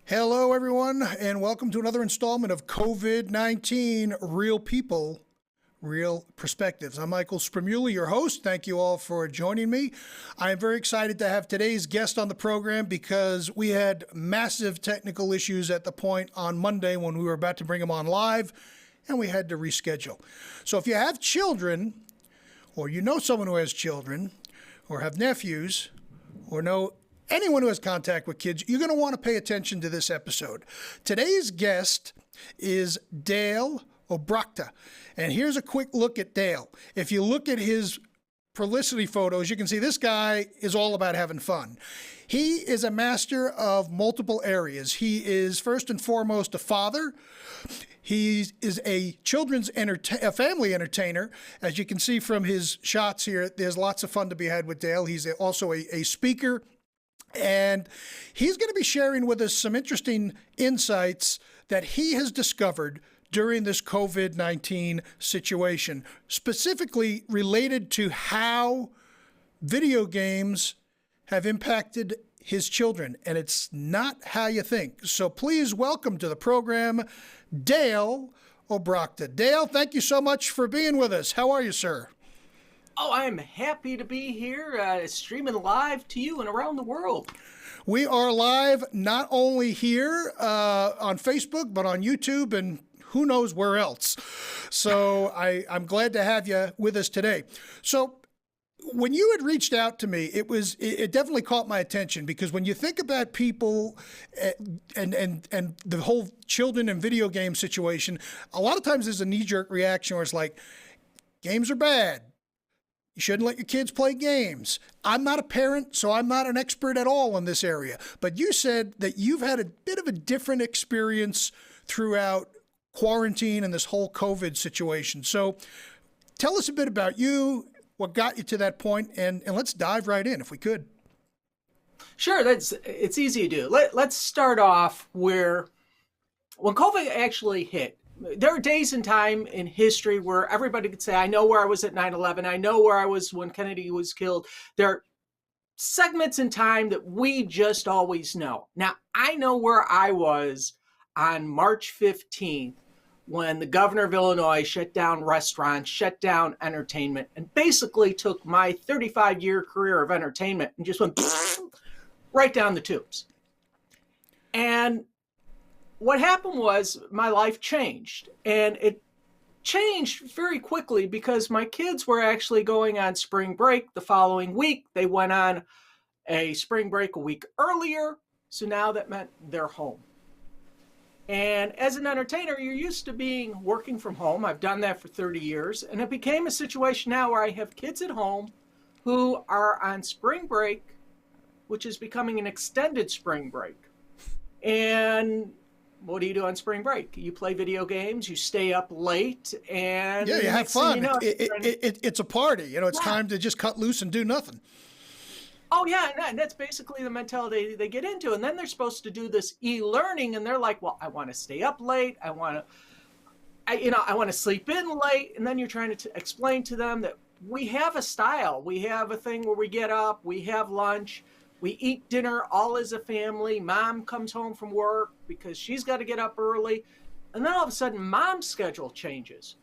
Hello, everyone, and welcome to another installment of COVID-19 Real People, Real Perspectives. I'm Michael Spremula, your host. Thank you all for joining me. I am very excited to have today's guest on the program because we had massive technical issues at the point on Monday when we were about to bring him on live, and we had to reschedule. So if you have children, or you know someone who has children, or have nephews, or know anyone who has contact with kids, you're going to want to pay attention to this episode. Today's guest is Dale Obrochta. And here's a quick look at Dale. If you look at his publicity photos, you can see this guy is all about having fun. He is a master of multiple areas. He is first and foremost a father. He is a a family entertainer. As you can see from his shots here, there's lots of fun to be had with Dale. He's also a speaker. And he's going to be sharing with us some interesting insights that he has discovered during this COVID-19 situation, specifically related to how video games have impacted his children. And it's not how you think. So please welcome to the program, Dale Obrochta. Dale, thank you so much for being with us. How are you, sir? Oh, I'm happy to be here streaming live to you and around the world. We are live not only here on Facebook, but on YouTube and who knows where else. So I'm glad to have you with us today. So when you had reached out to me, it definitely caught my attention because when you think about people and the whole children and video game situation, a lot of times there's a knee-jerk reaction where it's like, games are bad. You shouldn't let your kids play games. I'm not a parent, so I'm not an expert at all in this area. But you said that you've had a bit of a different experience throughout quarantine and this whole COVID situation. So tell us a bit about you, what got you to that point, and let's dive right in if we could. Sure, it's easy to do. Let's start off where when COVID actually hit, there are days in time in history where everybody could say, I know where I was at 9/11. I know where I was when Kennedy was killed. There are segments in time that we just always know. Now, I know where I was on March 15th when the governor of Illinois shut down restaurants, shut down entertainment, and basically took my 35-year career of entertainment and just went right down the tubes. And what happened was my life changed, and it changed very quickly because my kids were actually going on spring break the following week. They went on a spring break a week earlier, so now that meant they're home. And as an entertainer, you're used to working from home. I've done that for 30 years, and it became a situation now where I have kids at home who are on spring break, which is becoming an extended spring break. And what do you do on spring break? You play video games, you stay up late, and yeah, you have fun. It's a party. You know, it's time to just cut loose and do nothing. Oh yeah, and that's basically the mentality they get into. And then they're supposed to do this e-learning, and they're like, "Well, I want to stay up late. I want to sleep in late." And then you're trying to explain to them that we have a style. We have a thing where we get up, we have lunch. We eat dinner all as a family. Mom comes home from work because she's got to get up early. And then all of a sudden, mom's schedule changes,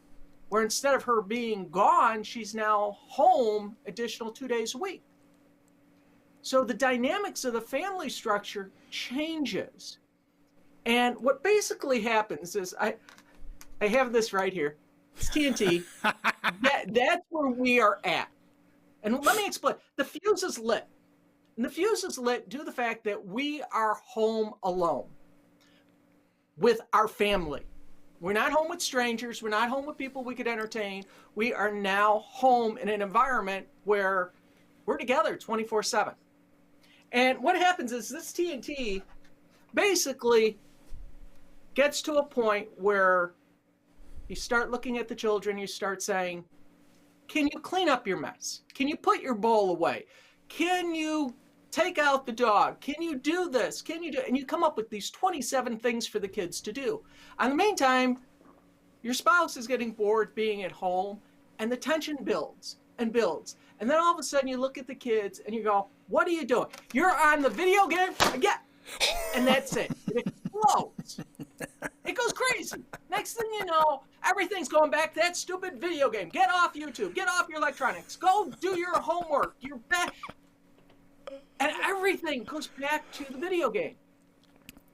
where instead of her being gone, she's now home additional 2 days a week. So the dynamics of the family structure changes. And what basically happens is, I have this right here. It's TNT. That's where we are at. And let me explain. The fuse is lit. And the fuse is lit due to the fact that we are home alone with our family. We're not home with strangers. We're not home with people we could entertain. We are now home in an environment where we're together 24/7. And what happens is this TNT basically gets to a point where you start looking at the children, you start saying, can you clean up your mess? Can you put your bowl away? Can you take out the dog? Can you do this? Can you do? And you come up with these 27 things for the kids to do. In the meantime, your spouse is getting bored being at home, and the tension builds and builds. And then all of a sudden you look at the kids and you go, what are you doing? You're on the video game again. And that's it. It explodes. It goes crazy. Next thing you know, everything's going back to that stupid video game. Get off YouTube. Get off your electronics. Go do your homework. You're back. And everything goes back to the video game.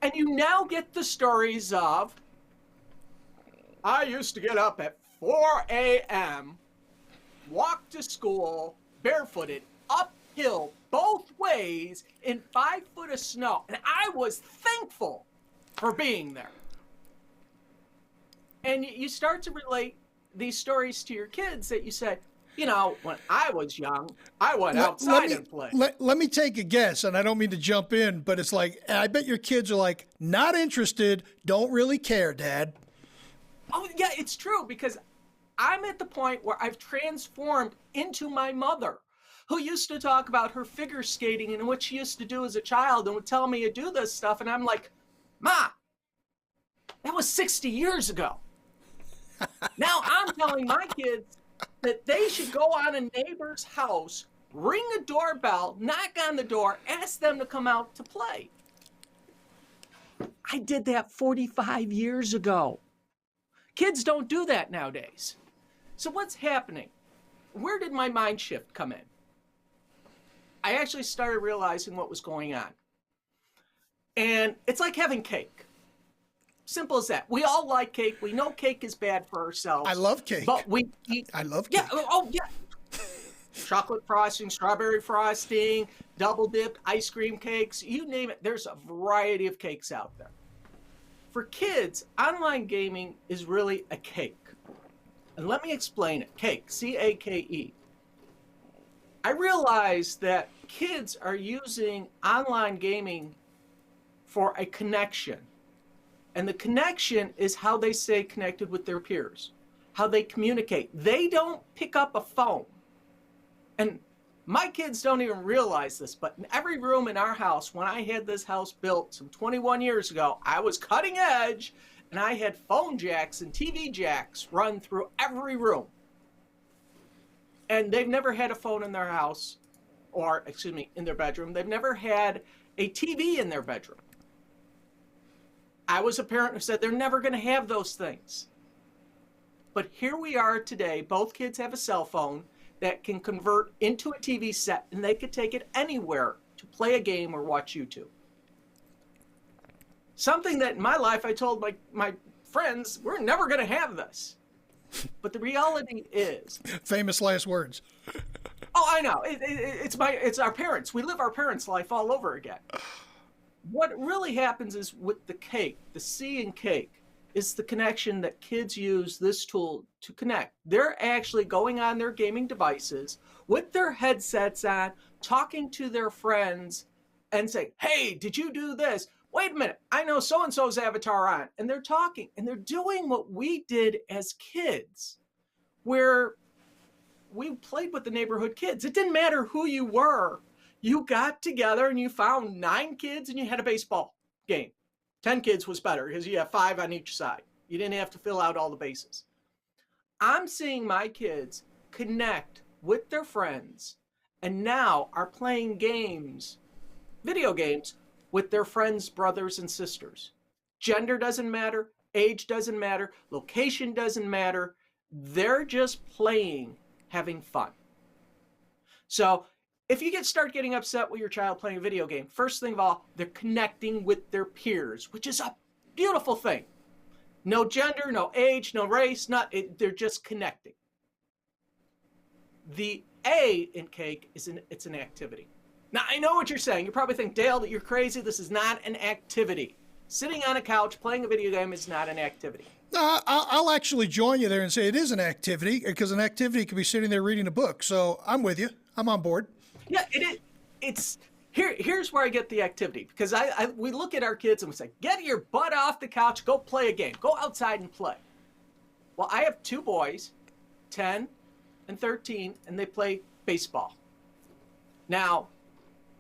And you now get the stories of, I used to get up at 4 a.m., walk to school, barefooted, uphill, both ways, in 5 foot of snow. And I was thankful for being there. And you start to relate these stories to your kids that you say, you know, when I was young, I went outside and played. Let me take a guess, and I don't mean to jump in, but it's like, I bet your kids are like, not interested, don't really care, Dad. Oh, yeah, it's true, because I'm at the point where I've transformed into my mother, who used to talk about her figure skating and what she used to do as a child and would tell me to do this stuff. And I'm like, Ma, that was 60 years ago. Now I'm telling my kids that they should go on a neighbor's house, ring a doorbell, knock on the door, ask them to come out to play. I did that 45 years ago. Kids don't do that nowadays. So what's happening? Where did my mind shift come in? I actually started realizing what was going on. And it's like having cake. Simple as that. We all like cake. We know cake is bad for ourselves. I love cake. But we eat. I love cake. Yeah. Oh, yeah. Chocolate frosting, strawberry frosting, double dipped ice cream cakes, you name it. There's a variety of cakes out there. For kids, online gaming is really a cake. And let me explain it. Cake, C-A-K-E. I realize that kids are using online gaming for a connection. And the connection is how they stay connected with their peers, how they communicate. They don't pick up a phone. And my kids don't even realize this, but in every room in our house, when I had this house built some 21 years ago, I was cutting edge, and I had phone jacks and TV jacks run through every room. And they've never had a phone in their house, or, excuse me, in their bedroom. They've never had a TV in their bedroom. I was a parent who said they're never going to have those things. But here we are today. Both kids have a cell phone that can convert into a TV set, and they could take it anywhere to play a game or watch YouTube. Something that in my life I told my friends, we're never going to have this. But the reality is... Famous last words. Oh, I know. It's our parents. We live our parents' life all over again. What really happens is with the cake, the C in cake, is the connection that kids use this tool to connect. They're actually going on their gaming devices with their headsets on, talking to their friends and saying, hey, did you do this? Wait a minute, I know so-and-so's avatar on. And they're talking and they're doing what we did as kids, where we played with the neighborhood kids. It didn't matter who you were. You got together and you found 9 kids and you had a baseball game. 10 kids was better because you have 5 on each side. You didn't have to fill out all the bases. I'm seeing my kids connect with their friends and now are playing games, video games, with their friends, brothers, and sisters. Gender doesn't matter. Age doesn't matter. Location doesn't matter. They're just playing, having fun. So if you start getting upset with your child playing a video game, first thing of all, they're connecting with their peers, which is a beautiful thing. No gender, no age, no race, they're just connecting. The A in cake is it's an activity. Now, I know what you're saying. You probably think, Dale, that you're crazy. This is not an activity. Sitting on a couch playing a video game is not an activity. No, I'll actually join you there and say it is an activity, because an activity could be sitting there reading a book. So I'm with you. I'm on board. Yeah, it is. Here's where I get the activity, because we look at our kids and we say, get your butt off the couch, go play a game, go outside and play. Well, I have 2 boys, 10 and 13, and they play baseball. Now,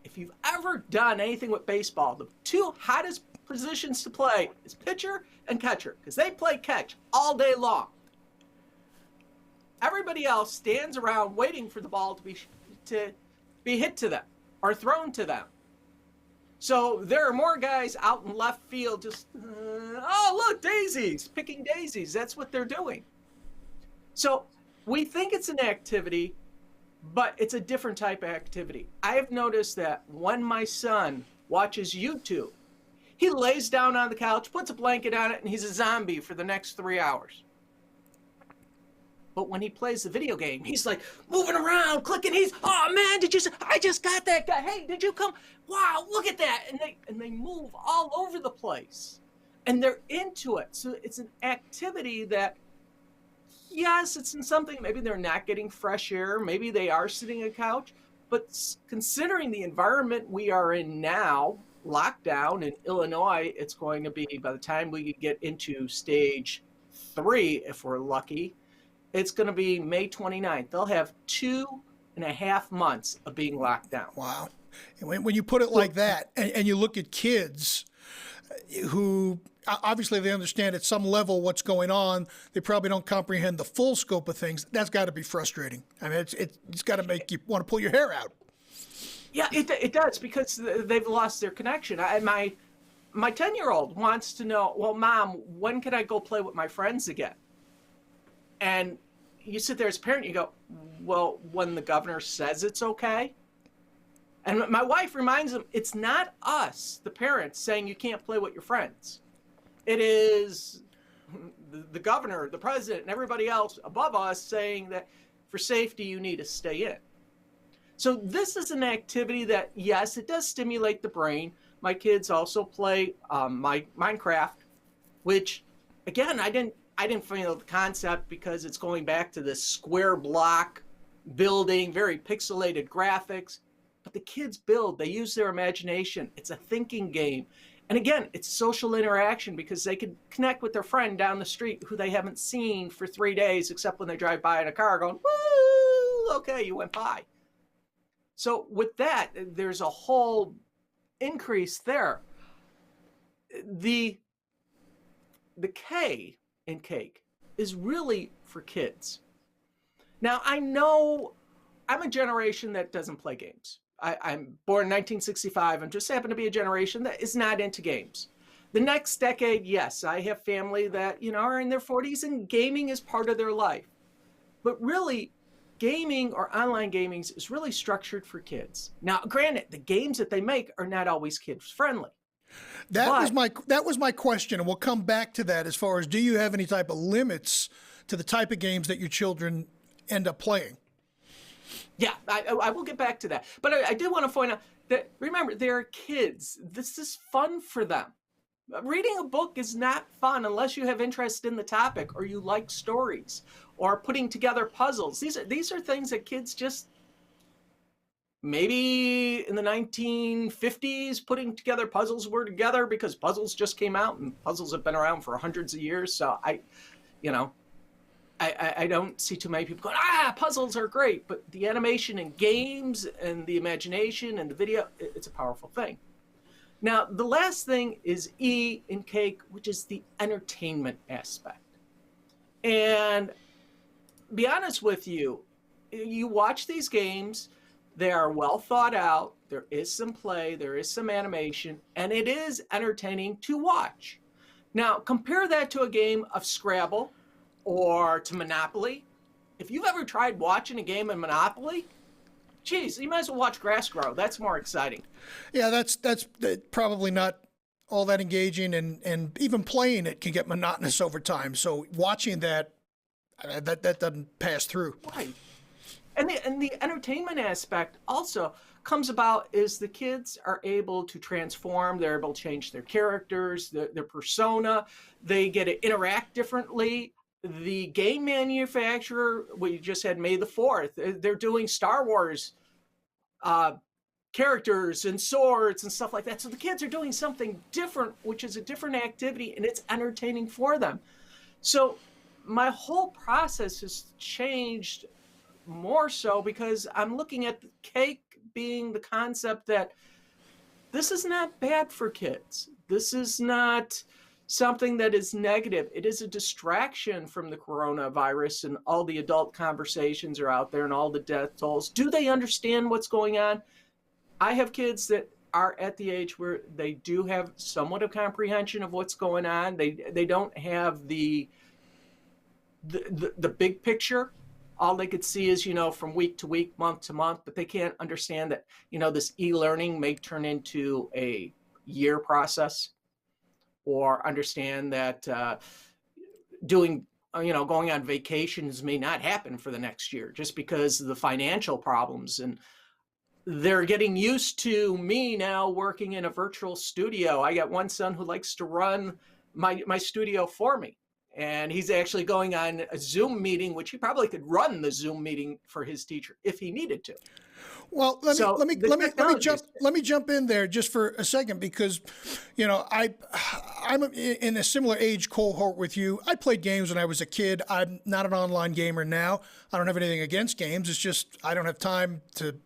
if you've ever done anything with baseball, the 2 hottest positions to play is pitcher and catcher, because they play catch all day long. Everybody else stands around waiting for the ball to be hit to them or thrown to them. So there are more guys out in left field just, oh, look, daisies, picking daisies. That's what they're doing. So we think it's an activity, but it's a different type of activity. I have noticed that when my son watches YouTube, he lays down on the couch, puts a blanket on it, and he's a zombie for the next 3 hours. But when he plays the video game, he's like moving around, clicking. Oh man, I just got that guy. Hey, did you come? Wow, look at that. And they move all over the place. And they're into it. So it's an activity that, yes, it's in something, maybe they're not getting fresh air. Maybe they are sitting on a couch. But considering the environment we are in now, lockdown in Illinois, it's going to be, by the time we get into stage 3, if we're lucky, it's going to be May 29th. They'll have 2.5 months of being locked down. Wow. And when you put it like that, and you look at kids who obviously they understand at some level what's going on, they probably don't comprehend the full scope of things. That's got to be frustrating. I mean, it's got to make you want to pull your hair out. Yeah, it does, because they've lost their connection. My 10-year-old wants to know, well, Mom, when can I go play with my friends again? And you sit there as a parent, you go, well, when the governor says it's okay. And my wife reminds them, it's not us, the parents, saying you can't play with your friends. It is the governor, the president, and everybody else above us saying that for safety, you need to stay in. So this is an activity that, yes, it does stimulate the brain. My kids also play my Minecraft, which, again, I didn't feel the concept because it's going back to this square block building, very pixelated graphics. But the kids build, they use their imagination. It's a thinking game. And again, it's social interaction because they can connect with their friend down the street who they haven't seen for 3 days, except when they drive by in a car going, woo, okay, you went by. So with that, there's a whole increase there. The K in cake is really for kids. Now, I know I'm a generation that doesn't play games. I'm born in 1965. I'm just happen to be a generation that is not into games. The next decade, yes, I have family that, are in their 40s and gaming is part of their life. But really, gaming or online gaming is really structured for kids. Now, granted, the games that they make are not always kids friendly. That was my question, and we'll come back to that as far as, do you have any type of limits to the type of games that your children end up playing? Yeah, I will get back to that. But I did want to point out that, remember, they're kids. This is fun for them. Reading a book is not fun unless you have interest in the topic or you like stories or putting together puzzles. These are things that kids just, maybe in the 1950s, putting together puzzles were together because puzzles just came out and puzzles have been around for hundreds of years. So I don't see too many people going, puzzles are great, but the animation and games and the imagination and the video, it's a powerful thing. Now, the last thing is E in cake, which is the entertainment aspect. And be honest with you, you watch these games, they are well thought out, there is some play, there is some animation, and it is entertaining to watch. Now, compare that to a game of Scrabble or to Monopoly. If you've ever tried watching a game of Monopoly, geez, you might as well watch grass grow. That's more exciting. Yeah, that's probably not all that engaging, and even playing it can get monotonous over time. So watching that doesn't pass through. Right. And the entertainment aspect also comes about is the kids are able to transform, they're able to change their characters, their persona, they get to interact differently. The game manufacturer, we just had May the 4th, they're doing Star Wars characters and swords and stuff like that. So the kids are doing something different, which is a different activity, and it's entertaining for them. So my whole process has changed more so because I'm looking at the cake being the concept that this is not bad for kids. This is not something that is negative. It is a distraction from the coronavirus, and all the adult conversations are out there and all the death tolls. Do they understand what's going on? I have kids that are at the age where they do have somewhat of comprehension of what's going on. They don't have the big picture. All they could see is, from week to week, month to month, but they can't understand that, this e-learning may turn into a year process, or understand that going on vacations may not happen for the next year just because of the financial problems. And they're getting used to me now working in a virtual studio. I got one son who likes to run my studio for me. And he's actually going on a Zoom meeting, which he probably could run the Zoom meeting for his teacher if he needed to. Well, let me jump in there just for a second, because, I'm in a similar age cohort with you. I played games when I was a kid. I'm not an online gamer now. I don't have anything against games. It's just I don't have time to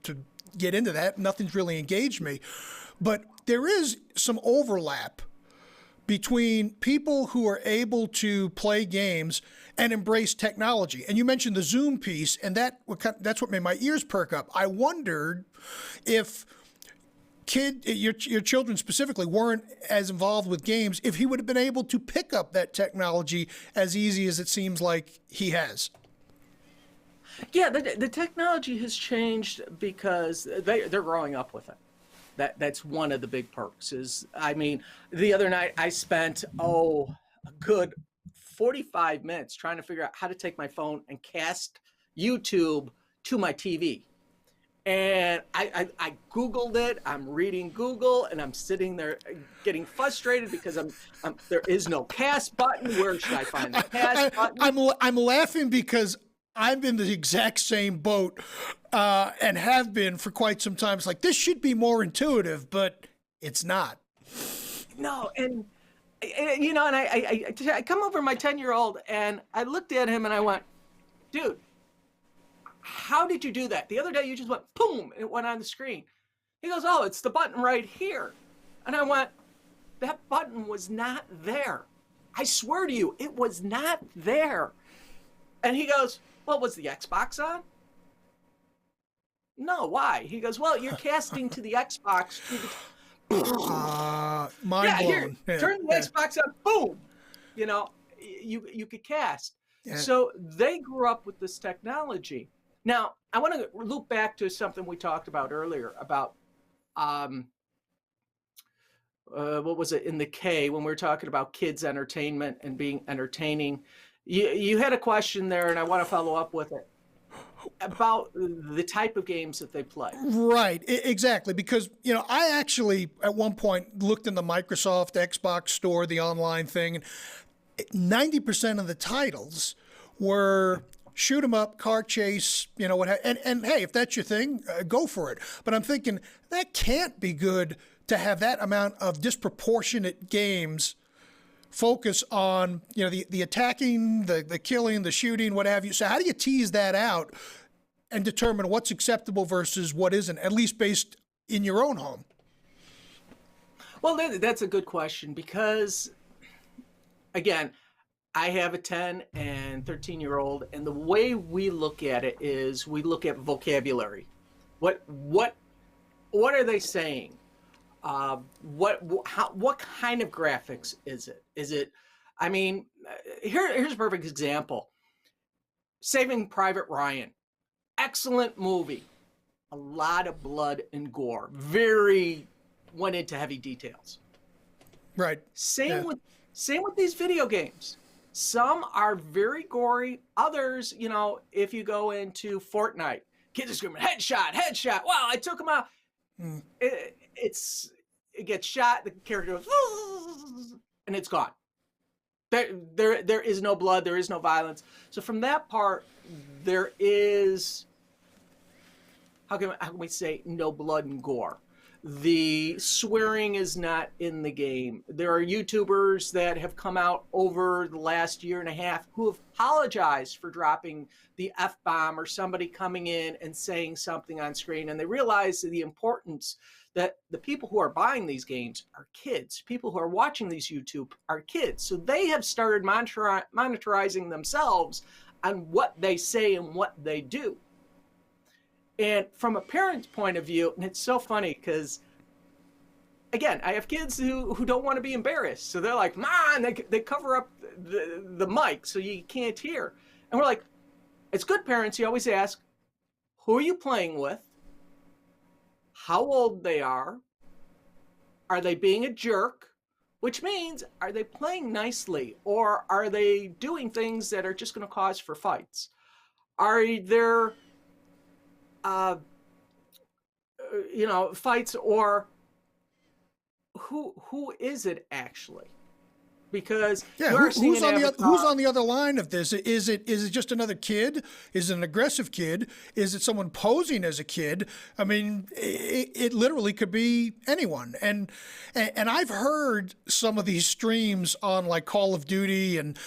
get into that. Nothing's really engaged me. But there is some overlap between people who are able to play games and embrace technology. And you mentioned the Zoom piece, and that's what made my ears perk up. I wondered if your children specifically weren't as involved with games, if he would have been able to pick up that technology as easy as it seems like he has. Yeah, the technology has changed because they're growing up with it. That's one of the big perks. The other night I spent a good 45 minutes trying to figure out how to take my phone and cast YouTube to my TV. And I Googled it. I'm reading Google, and I'm sitting there getting frustrated because there is no cast button. Where should I find the cast button? I'm laughing because I'm in the exact same boat, and have been for quite some time. It's like, this should be more intuitive, but it's not. No, and I come over my 10-year-old, and I looked at him and I went, dude, how did you do that? The other day you just went, boom, and it went on the screen. He goes, oh, it's the button right here. And I went, that button was not there. I swear to you, it was not there. And he goes, well, was the Xbox on? No, why? He goes, well, you're casting to the Xbox. Mind blown. Yeah, turn the Xbox on, boom. You could cast. Yeah. So they grew up with this technology. Now, I want to loop back to something we talked about earlier about, what was it in the K, when we were talking about kids' entertainment and being entertaining. You had a question there, and I want to follow up with it about the type of games that they play. Right, exactly. Because, I actually at one point looked in the Microsoft Xbox store, the online thing, and 90% of the titles were shoot 'em up, car chase, and hey, if that's your thing, go for it. But I'm thinking that can't be good to have that amount of disproportionate games focus on, the attacking, the killing, the shooting, what have you. So how do you tease that out and determine what's acceptable versus what isn't, at least based in your own home? Well, that's a good question, because, again, I have a 10 and 13-year-old, and the way we look at it is we look at vocabulary. What are they saying? What kind of graphics is it? Here's a perfect example. Saving Private Ryan. Excellent movie. A lot of blood and gore. Went into heavy details. Right. Same with these video games. Some are very gory. Others, if you go into Fortnite, kids are screaming, headshot, headshot. Wow, I took him out. It gets shot, the character goes, and it's gone. There is no blood, there is no violence. So from that part, there is, how can we say, no blood and gore. The swearing is not in the game. There are YouTubers that have come out over the last year and a half who have apologized for dropping the F-bomb or somebody coming in and saying something on screen. And they realize the importance that the people who are buying these games are kids. People who are watching these YouTube are kids. So they have started monitoring themselves on what they say and what they do. And from a parent's point of view, and it's so funny because again, I have kids who don't want to be embarrassed. So they're like, "Man," they cover up the mic so you can't hear. And we're like, as good parents, you always ask, who are you playing with? How old they are? Are they being a jerk? Which means, are they playing nicely, or are they doing things that are just going to cause for fights? Are there, uh, fights, or who is it actually? Because Yeah, you are seeing who's an on the avatar. who's on the other line of this? Is it just another kid? Is it an aggressive kid? Is it someone posing as a kid? I mean, it literally could be anyone. And I've heard some of these streams on like Call of Duty, and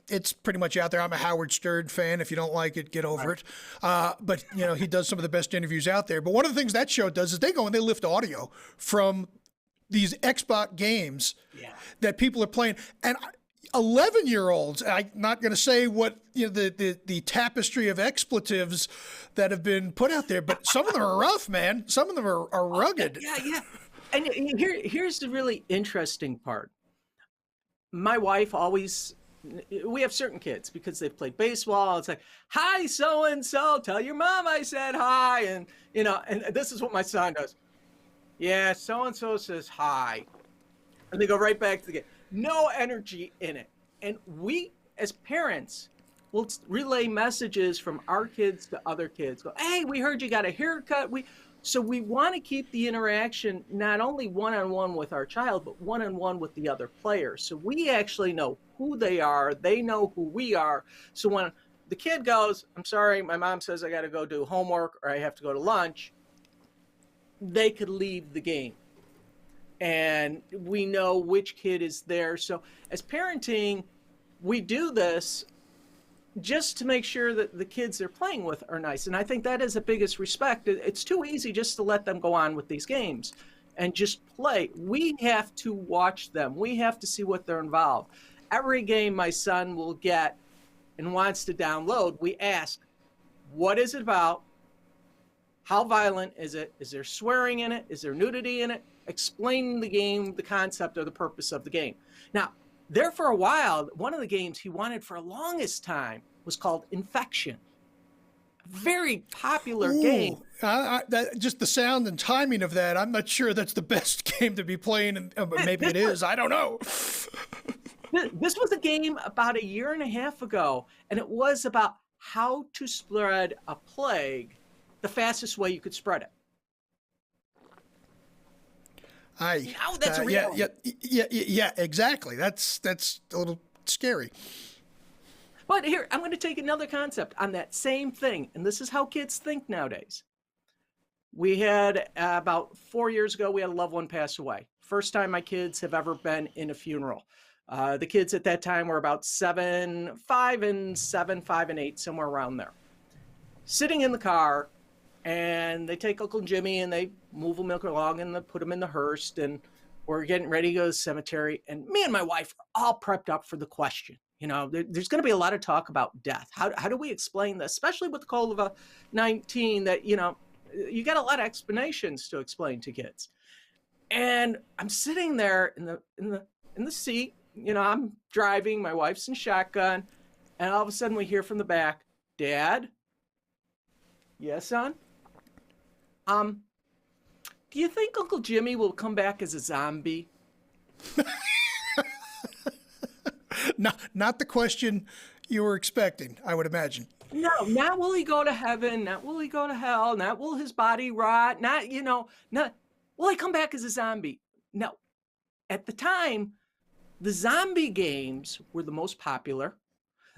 it's pretty much out there. I'm a Howard Stern fan. If you don't like it, get over it. But he does some of the best interviews out there. But one of the things that show does is they go and they lift audio from these Xbox games Yeah. that people are playing, and 11-year-olds. I'm not going to say what the tapestry of expletives that have been put out there, but some of them are rough, man. Some of them are rugged. Yeah. And here's the really interesting part. My wife always, we have certain kids because they've played baseball. It's like, "Hi, so and so, tell your mom I said hi," and and this is what my son does. "Yeah, so and so says hi," and they go right back to the game. No energy in it. And we, as parents, will relay messages from our kids to other kids. Go, "Hey, we heard you got a haircut." So we want to keep the interaction not only one-on-one with our child, but one-on-one with the other players. So we actually know who they are. They know who we are. So when the kid goes, "I'm sorry, my mom says I got to go do homework or I have to go to lunch," they could leave the game. And we know which kid is there. So as parenting, we do this just to make sure that the kids they're playing with are nice. And I think that is the biggest respect. It's too easy just to let them go on with these games and just play. We have to watch them. We have to see what they're involved. Every game my son will get and wants to download, we ask, what is it about? How violent is it? Is there swearing in it? Is there nudity in it? Explain the game, the concept, or the purpose of the game. Now, there for a while, one of the games he wanted for the longest time was called Infection. A very popular game. Just the sound and timing of that, I'm not sure that's the best game to be playing. And maybe it is. I don't know. This was a game about a year and a half ago, and it was about how to spread a plague the fastest way you could spread it. Now that's a real. Yeah, exactly. That's a little scary. But here, I'm going to take another concept on that same thing, and this is how kids think nowadays. We had about 4 years ago, we had a loved one pass away. First time my kids have ever been in a funeral. The kids at that time were about 5 and 7, 5 and 8, somewhere around there. Sitting in the car, and they take Uncle Jimmy and they move him along and they put him in the hearse, and we're getting ready to go to the cemetery. And me and my wife are all prepped up for the question. There's going to be a lot of talk about death. How do we explain this, especially with COVID-19? That you got a lot of explanations to explain to kids. And I'm sitting there in the seat. I'm driving. My wife's in shotgun, and all of a sudden we hear from the back, "Dad." "Yes, son?" Do you think Uncle Jimmy will come back as a zombie?" Not the question you were expecting, I would imagine. No, not will he go to heaven, not will he go to hell, not will his body rot, not will he come back as a zombie? No. At the time, the zombie games were the most popular.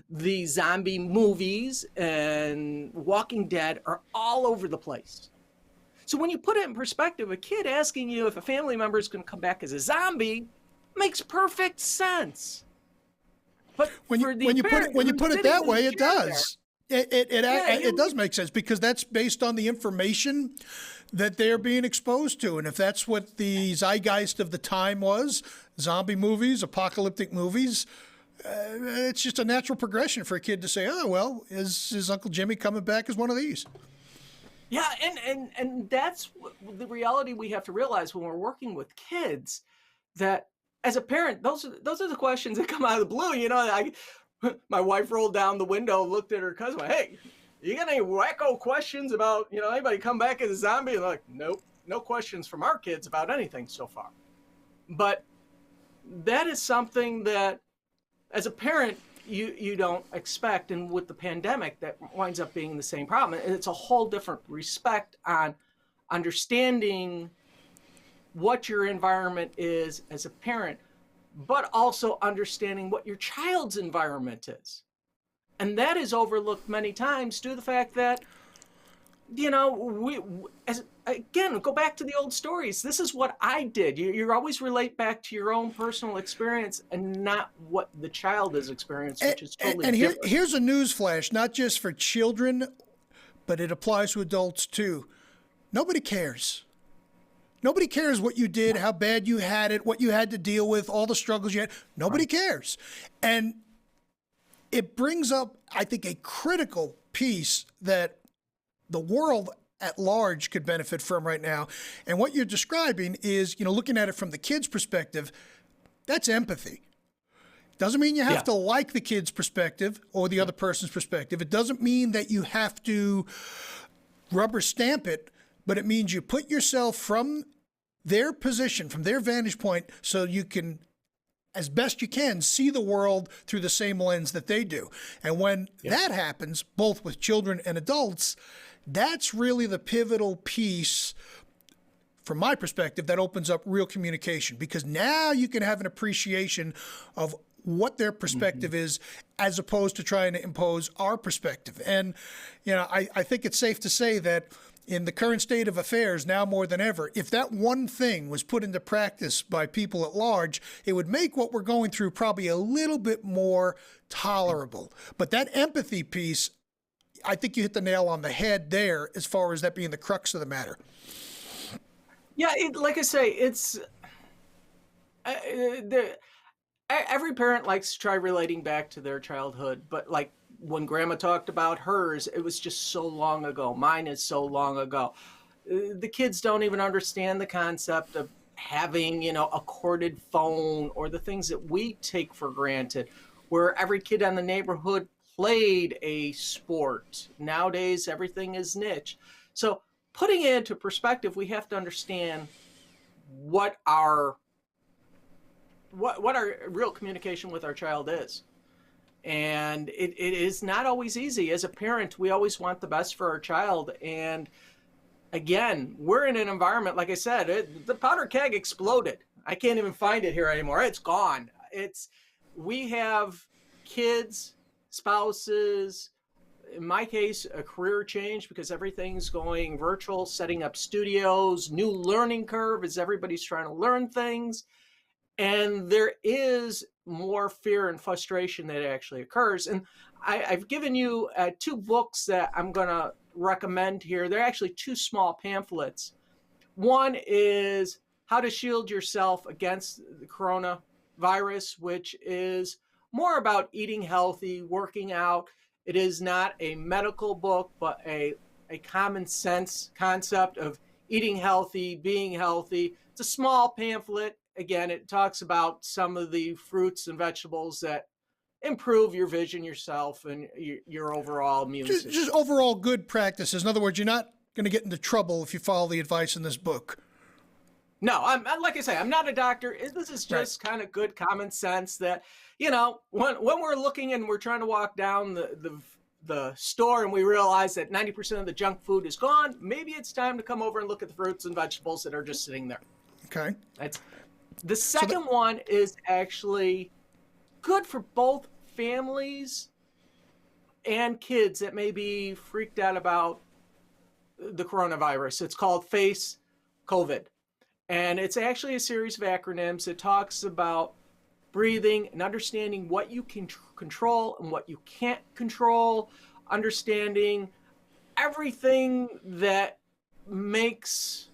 The zombie movies and Walking Dead are all over the place. So when you put it in perspective, a kid asking you if a family member is going to come back as a zombie makes perfect sense. But when you put it that way, it does. It does make sense, because that's based on the information that they're being exposed to. And if that's what the zeitgeist of the time was, zombie movies, apocalyptic movies, it's just a natural progression for a kid to say, "Oh, well, is Uncle Jimmy coming back as one of these?" Yeah, and that's the reality we have to realize when we're working with kids, that as a parent, those are the questions that come out of the blue. My wife rolled down the window, looked at her cousin, went, "Hey, you got any wacko questions about anybody come back as a zombie?" And like, nope, no questions from our kids about anything so far. But that is something that, as a parent, you don't expect, and with the pandemic that winds up being the same problem. And it's a whole different respect on understanding what your environment is as a parent, but also understanding what your child's environment is. And that is overlooked many times due to the fact that we, as again, go back to the old stories. This is what I did. You always relate back to your own personal experience and not what the child has experienced, which is totally different. Here's a news flash, not just for children, but it applies to adults too. Nobody cares. Nobody cares what you did, how bad you had it, what you had to deal with, all the struggles you had. Nobody cares. And it brings up, I think, a critical piece that the world at large could benefit from right now. And what you're describing is, looking at it from the kid's perspective, that's empathy. Doesn't mean you have to like the kid's perspective or the other person's perspective. It doesn't mean that you have to rubber stamp it, but it means you put yourself from their position, from their vantage point, so you can, as best you can, see the world through the same lens that they do. And when that happens, both with children and adults, that's really the pivotal piece, from my perspective, that opens up real communication, because now you can have an appreciation of what their perspective is, as opposed to trying to impose our perspective. And, I think it's safe to say that in the current state of affairs, now more than ever, if that one thing was put into practice by people at large, it would make what we're going through probably a little bit more tolerable. But that empathy piece, I think you hit the nail on the head there, as far as that being the crux of the matter. Yeah, like I say, it's every parent likes to try relating back to their childhood, but like when Grandma talked about hers, it was just so long ago. Mine is so long ago. The kids don't even understand the concept of having, a corded phone, or the things that we take for granted, where every kid in the neighborhood played a sport. Nowadays, everything is niche. So putting it into perspective, we have to understand what our real communication with our child is. And it is not always easy. As a parent, we always want the best for our child. And again, we're in an environment, like I said, the powder keg exploded. I can't even find it here anymore. It's gone. We have kids, spouses, in my case, a career change because everything's going virtual, setting up studios, new learning curve as everybody's trying to learn things. And there is more fear and frustration that actually occurs. And I've given you 2 books that I'm going to recommend here. They're actually 2 small pamphlets. One is How to Shield Yourself Against the Coronavirus, which is more about eating healthy, working out. It is not a medical book, but a common sense concept of eating healthy, being healthy. It's a small pamphlet. Again, it talks about some of the fruits and vegetables that improve your vision, yourself, and your overall immune system. Just overall good practices. In other words, you're not going to get into trouble if you follow the advice in this book. No, I'm like I say, I'm not a doctor. This is just kind of good common sense that, when we're looking and we're trying to walk down the store and we realize that 90% of the junk food is gone, maybe it's time to come over and look at the fruits and vegetables that are just sitting there. Okay. The second one is actually good for both families and kids that may be freaked out about the coronavirus. It's called Face COVID. And it's actually a series of acronyms. It talks about breathing and understanding what you can control and what you can't control, understanding everything that makes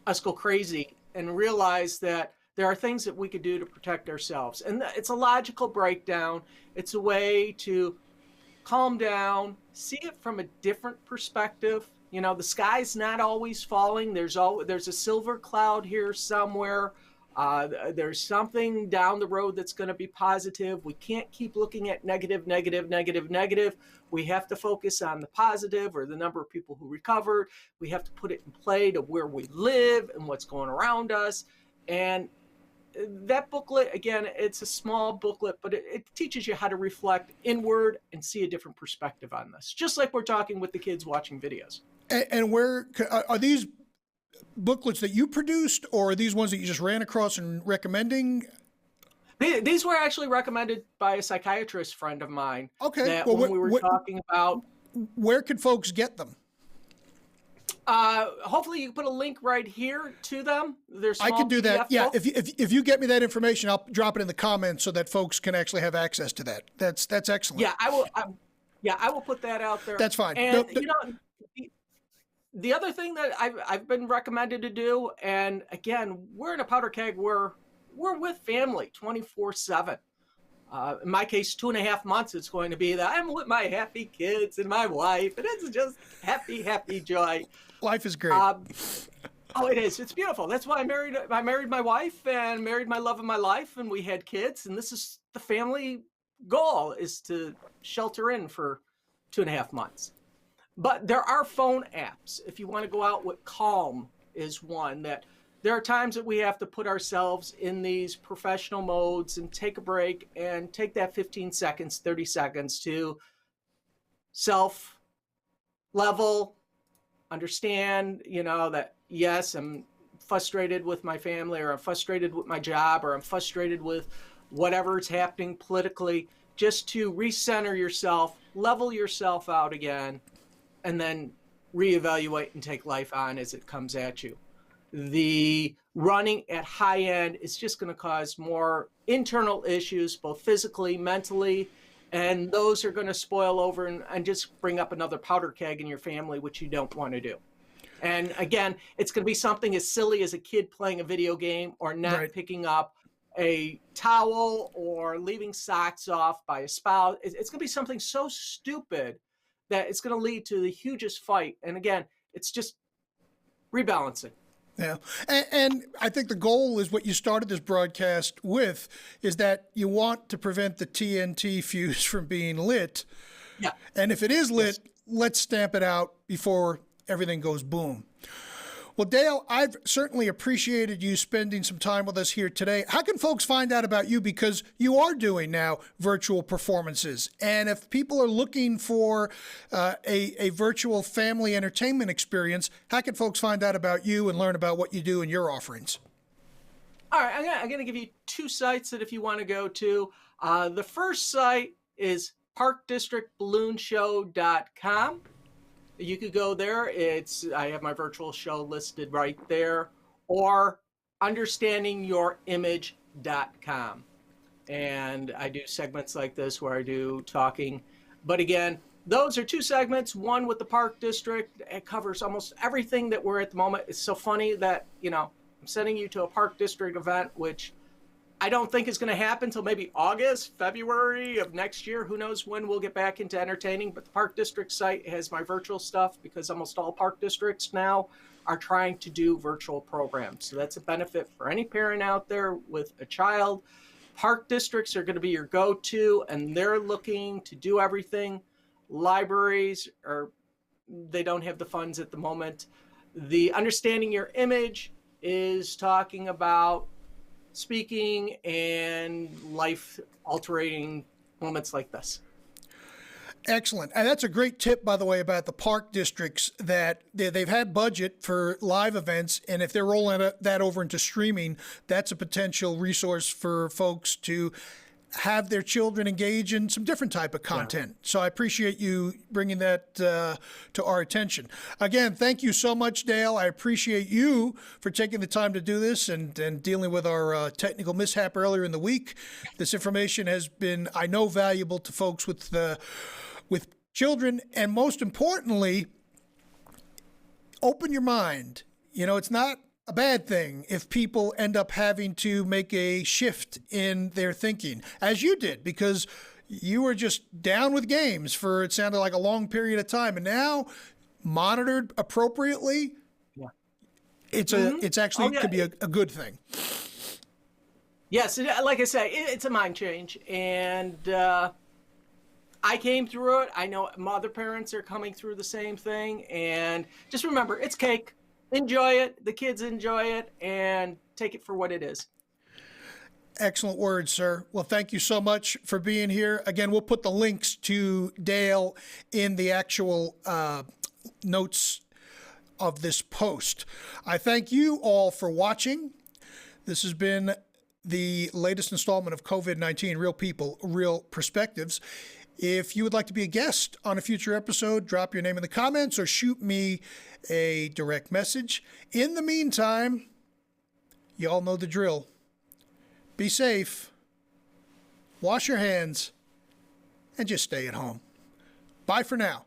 us go crazy, and realize that there are things that we could do to protect ourselves. And it's a logical breakdown. It's a way to calm down, see it from a different perspective, You know, the sky's not always falling. There's a silver cloud here somewhere. There's something down the road that's going to be positive. We can't keep looking at negative, negative, negative, negative. We have to focus on the positive, or the number of people who recovered. We have to put it in play to where we live and what's going around us. And that booklet, again, it's a small booklet, but it teaches you how to reflect inward and see a different perspective on this, just like we're talking with the kids watching videos. And where are these booklets that you produced, or are these ones that you just ran across and recommending? These were actually recommended by a psychiatrist friend of mine. Okay. That when we were talking about, where could folks get them? hopefully you can put a link right here to them. There's I could do that. Yeah. If you get me that information, I'll drop it in the comments so that folks can actually have access to that. That's excellent. Yeah, I will. I will put that out there. That's fine. And you know, the other thing that I've been recommended to do, and again, we're in a powder keg where we're with family 24/7. In my case, 2.5 months, it's going to be that I'm with my happy kids and my wife, and it's just happy joy. Life is great. Oh, it is. It's beautiful. That's why I married my wife and married my love of my life, and we had kids. And this is the family goal, is to shelter in for 2.5 months. But there are phone apps. If you want to go out with Calm is one that there are times that we have to put ourselves in these professional modes and take a break and take that 15 seconds, 30 seconds to self-level, understand, that yes, I'm frustrated with my family, or I'm frustrated with my job, or I'm frustrated with whatever is happening politically, just to recenter yourself, level yourself out again, and then reevaluate and take life on as it comes at you. The running at high end is just going to cause more internal issues, both physically, mentally, and those are going to spoil over and just bring up another powder keg in your family, which you don't want to do. And again, it's going to be something as silly as a kid playing a video game, or not Right. picking up a towel, or leaving socks off by a spouse. It's going to be something so stupid that it's going to lead to the hugest fight. And again, it's just rebalancing. Yeah. And I think the goal is what you started this broadcast with, is that you want to prevent the TNT fuse from being lit. Yeah. And if it is lit, let's stamp it out before everything goes boom. Well, Dale, I've certainly appreciated you spending some time with us here today. How can folks find out about you? Because you are doing now virtual performances. And if people are looking for a virtual family entertainment experience, how can folks find out about you and learn about what you do and your offerings? All right, I'm going to give you 2 sites that if you want to go to. The first site is parkdistrictballoonshow.com. You could go there. I have my virtual show listed right there, or understandingyourimage.com. And I do segments like this where I do talking. But again, those are 2 segments. One with the Park District. It covers almost everything that we're at the moment. It's so funny that, I'm sending you to a Park District event, which I don't think is going to happen until maybe August, February of next year. Who knows when we'll get back into entertaining. But the Park District site has my virtual stuff, because almost all park districts now are trying to do virtual programs. So that's a benefit for any parent out there with a child. Park districts are going to be your go-to, and they're looking to do everything. Libraries they don't have the funds at the moment. The Understanding Your Image is talking about speaking and life-altering moments like this. Excellent. And that's a great tip, by the way, about the park districts, that they've had budget for live events. And if they're rolling that over into streaming, that's a potential resource for folks to have their children engage in some different type of content. Yeah. So I appreciate you bringing that to our attention. Again, thank you so much, Dale. I appreciate you for taking the time to do this and dealing with our technical mishap earlier in the week. This information has been, I know, valuable to folks with children, and most importantly, open your mind. It's not a bad thing if people end up having to make a shift in their thinking, as you did, because you were just down with games for, it sounded like, a long period of time. And now monitored appropriately, Yeah. it's actually Oh, yeah. could be a good thing. Yes, like I say, it's a mind change, and I came through it. I know my other parents are coming through the same thing, and just remember, it's cake. Enjoy it. The kids enjoy it, and take it for what it is. Excellent words, sir. Well, thank you so much for being here. Again, we'll put the links to Dale in the actual notes of this post. I thank you all for watching. This has been the latest installment of COVID-19, Real People, Real Perspectives. If you would like to be a guest on a future episode, drop your name in the comments or shoot me a direct message. In the meantime, you all know the drill. Be safe, wash your hands, and just stay at home. Bye for now.